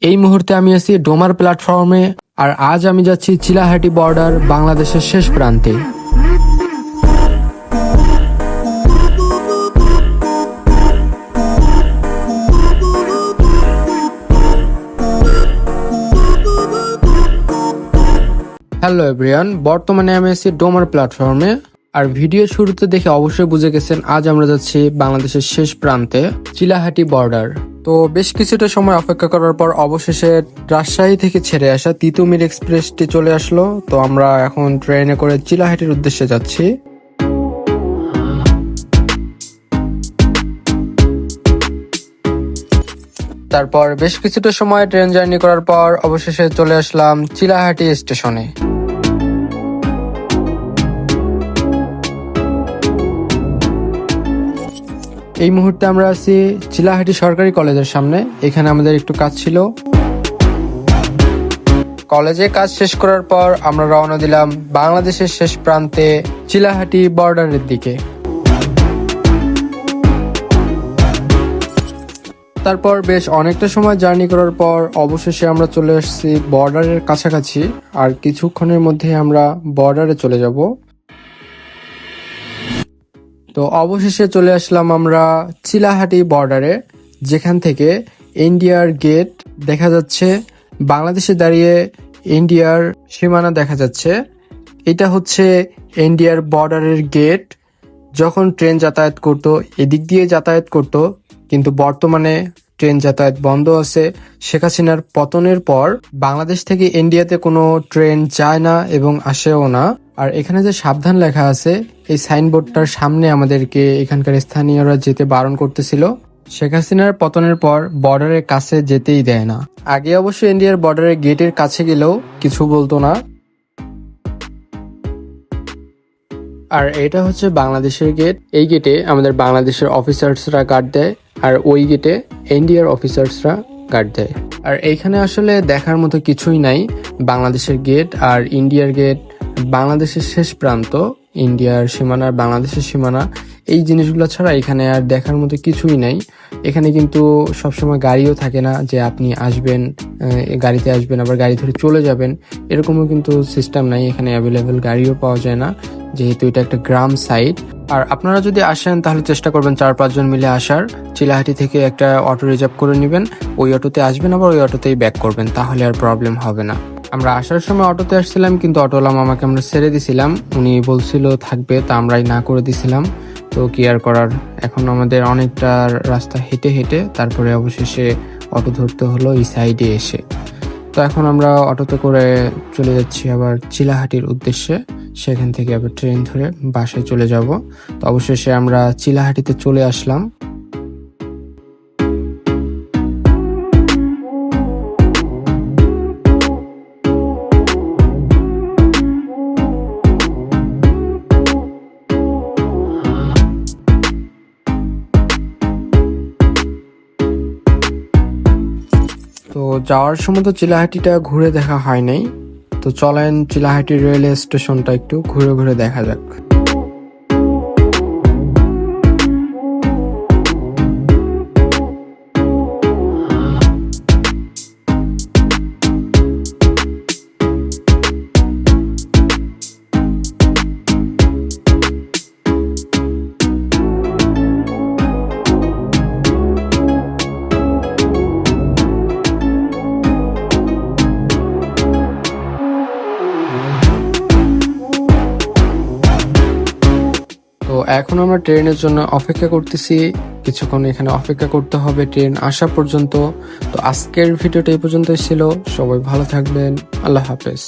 এই মুহূর্তে আমি আছি ডোমার প্ল্যাটফর্মে, আর আজ আমি যাচ্ছি চিলাহাটি বর্ডার, বাংলাদেশের শেষ প্রান্তে। হ্যালো এভরিওয়ান, বর্তমানে আমি আছি ডোমার প্ল্যাটফর্মে। আর ভিডিও শুরুতে দেখে অবশ্যই বুঝে গেছেন আজ আমরা যাচ্ছি বাংলাদেশের শেষ প্রান্তে, চিলাহাটি বর্ডার। তো বেশ কিছুটা সময় অপেক্ষা করার পর অবশেষে রাজশাহী থেকে ছেড়ে আসা তিতুমির এক্সপ্রেসটি চলে আসলো। তো আমরা এখন ট্রেনে করে চিলাহাটির উদ্দেশ্যে যাচ্ছি। তারপর বেশ কিছুটা সময় ট্রেন জার্নি করার পর অবশেষে চলে আসলাম চিলাহাটি স্টেশনে। এই মুহূর্তে আমরা আছি চিলাহাটি সরকারি কলেজের সামনে। এখানে আমাদের একটু কাজ ছিল। কলেজে কাজ শেষ করার পর আমরা রওনা দিলাম বাংলাদেশের শেষ প্রান্তে চিলাহাটি বর্ডারের দিকে। তারপর বেশ অনেকটা সময় জার্নি করার পর অবশেষে আমরা চলে আসছি বর্ডারের কাছাকাছি। আর কিছুক্ষণের মধ্যে আমরা বর্ডারে চলে যাব। তো অবশেষে চলে আসলাম আমরা চিলাহাটি বর্ডারে, যেখান থেকে ইন্ডিয়ার গেট দেখা যাচ্ছে। বাংলাদেশে দাঁড়িয়ে ইন্ডিয়ার সীমানা দেখা যাচ্ছে। এটা হচ্ছে ইন্ডিয়ার বর্ডারের গেট। যখন ট্রেন যাতায়াত করতো এদিক দিয়ে যাতায়াত করতো, কিন্তু বর্তমানে ট্রেন যাতায়াত বন্ধ আছে। শেখ হাসিনার পতনের পর বাংলাদেশ থেকে ইন্ডিয়াতে কোনো ট্রেন যায় না এবং আসেও না। আর এখানে যে সাবধান লেখা আছে, এই সাইনবোর্ডটার সামনে আমাদেরকে এখানকার স্থানীয়রা যেতে বারণ করতেছিল। শেখ হাসিনার পতনের পর বর্ডারের কাছে যেতেই দেয় না। আগে অবশ্য ইন্ডিয়ার বর্ডারের গেটের কাছে গেলেও কিছু বলতো না। আর এটা হচ্ছে বাংলাদেশের গেট। এই গেটে আমাদের বাংলাদেশের অফিসার্সরা গার্ড দেয়, আর ওই গেটে ইন্ডিয়ার অফিসার্সরা গার্ড দেয়। আর এইখানে আসলে দেখার মতো কিছুই নাই। বাংলাদেশের গেট আর ইন্ডিয়ার গেট, বাংলাদেশের শেষ প্রান্ত, ইন্ডিয়ার সীমানার বাংলাদেশের সীমানা, এই জিনিসগুলো ছাড়া এখানে আর দেখার মতো কিছুই নাই। এখানে কিন্তু সবসময় গাড়িও থাকে না যে আপনি আসবেন, গাড়িতে আসবেন আবার গাড়ি ধরে চলে যাবেন, এরকমও কিন্তু সিস্টেম নাই। এখানে অ্যাভেলেবেল গাড়িও পাওয়া যায় না, যেহেতু এটা একটা গ্রাম সাইড। আর আপনারা যদি আসেন তাহলে চেষ্টা করবেন 4-5 জন মিলে আসার। চিলাহাটি থেকে একটা অটো রিজার্ভ করে নেবেন, ওই অটোতে আসবেন, আবার ওই অটোতেই ব্যাক করবেন, তাহলে আর প্রবলেম হবে না। আমরা আসার সময় অটোতে আসছিলাম, কিন্তু অটোওয়ালা মামাকে আমরা ছেড়ে দিছিলাম। উনি বলছিল থাকবে, তা আমরাই না করে দিছিলাম। তো কি আর করার, এখন আমাদের অনেকটা রাস্তা হেঁটে হেঁটে তারপরে অবশেষে অটো ধরতে হলো এই সাইডে এসে। তো এখন আমরা অটোতে করে চলে যাচ্ছি আবার চিলাহাটির উদ্দেশ্যে। সেখান থেকে আবার ট্রেন ধরে বাসায় চলে যাব। তো অবশেষে আমরা চিলাহাটিতে চলে আসলাম। তো যাওয়ার সময় তো চিলাহাটিটা ঘুরে দেখা হয় নাই। তো চলেন চিলাহাটি রেলওয়ে স্টেশনটা একটু ঘুরে ঘুরে দেখা যাক। তো এখন আমরা ট্রেনের জন্য অপেক্ষা করতেছি। কিছুক্ষণ এখানে অপেক্ষা করতে হবে ট্রেন আসা পর্যন্ত। তো আজকের ভিডিওটা এই পর্যন্তই ছিল। সবাই ভালো থাকবেন। আল্লাহ হাফেজ।